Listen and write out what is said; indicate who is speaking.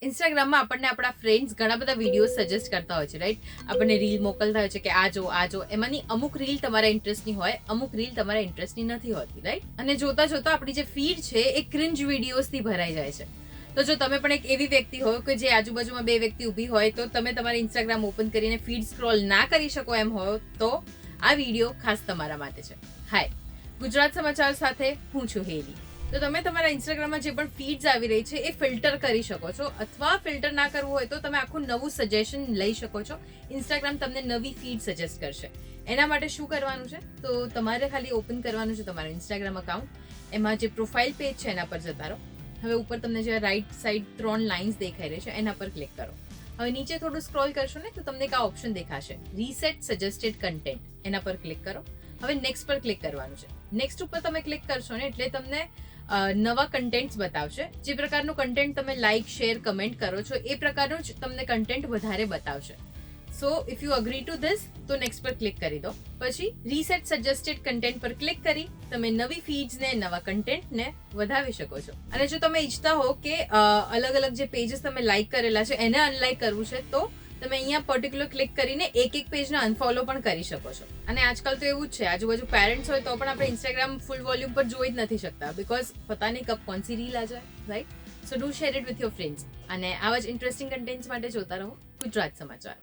Speaker 1: ઇન્સ્ટાગ્રામમાં આપણને આપણા ફ્રેન્ડ્સ ઘણા બધા વિડીયોઝ સજેસ્ટ કરતા હોય છે, રાઈટ? આપણને રીલ મોકલતા હોય છે કે આ જો. એમાંની અમુક રીલ તમારા ઇન્ટરેસ્ટની હોય, અમુક રીલ તમારા ઇન્ટરેસ્ટની નથી હોતી, રાઈટ? અને જોતા જોતા આપણી જે ફીડ છે એ ક્રિન્જ વિડીયોઝથી ભરાઈ જાય છે. તો જો તમે પણ એક એવી વ્યક્તિ હો કે જે આજુબાજુમાં બે વ્યક્તિ ઊભી હોય તો તમે તમારા ઇન્સ્ટાગ્રામ ઓપન કરીને ફીડ સ્ક્રોલ ના કરી શકો એમ હોય તો આ વિડીયો ખાસ તમારા માટે છે. હાય, ગુજરાત સમાચાર સાથે હું છું હેલી. તો તમે તમારા ઇન્સ્ટાગ્રામમાં જે પણ ફીડ્સ આવી રહી છે એ ફિલ્ટર કરી શકો છો, અથવા ફિલ્ટર ના કરવું હોય તો તમે આખું નવું સજેશન લઈ શકો છો. ઇન્સ્ટાગ્રામ તમને નવી ફીડ સજેસ્ટ કરશે. એના માટે શું કરવાનું છે? તો તમારે ખાલી ઓપન કરવાનું છે તમારું ઇન્સ્ટાગ્રામ અકાઉન્ટ. એમાં જે પ્રોફાઇલ પેજ છે એના પર જતા રહો. હવે ઉપર તમને જે રાઈટ સાઈડ 3 લાઇન્સ દેખાઈ રહી છે એના પર ક્લિક કરો. હવે નીચે થોડું સ્ક્રોલ કરશો ને તો તમને એક આ ઓપ્શન દેખાશે, રીસેટ સજેસ્ટેડ કન્ટેન્ટ. એના પર ક્લિક કરો. હવે નેક્સ્ટ પર ક્લિક કરવાનું છે. નેક્સ્ટ ઉપર તમે ક્લિક કરશો ને એટલે તમને નવા કન્ટેન્ટ્સ બતાવશે. જે પ્રકારનું કન્ટેન્ટ તમે લાઇક, શેર, કમેન્ટ કરો છો એ પ્રકારનું જ તમને કન્ટેન્ટ વધારે બતાવશે. સો if you agree two this તો નેક્સ્ટ પર ક્લિક કરી દો. પછી રીસેટ સજેસ્ટેડ કન્ટેન્ટ પર ક્લિક કરી તમે નવી ફીડ્સને, નવા કન્ટેન્ટને વધાવી શકો છો. અને જો તમે ઈચ્છતા હો કે અલગ અલગ જે પેજીસ તમે લાઇક કરેલા છે એને અનલાઇક કરવું છે તો તમે અહીંયા પર્ટિક્યુલર ક્લિક કરીને એક પેજને અનફોલો પણ કરી શકો છો. અને આજકાલ તો એવું જ છે, આજુબાજુ પેરેન્ટ્સ હોય તો પણ આપણે ઇન્સ્ટાગ્રામ ફૂલ વોલ્યુમ પર જોઈ જ નથી શકતા, બિકોઝ પતા નહીં કબ કોણ સી રીલ આ જાય, right? So do share it with your friends. અને આવા જ ઇન્ટરેસ્ટિંગ કન્ટેન્ટ્સ માટે જોતા રહો ગુજરાત સમાચાર.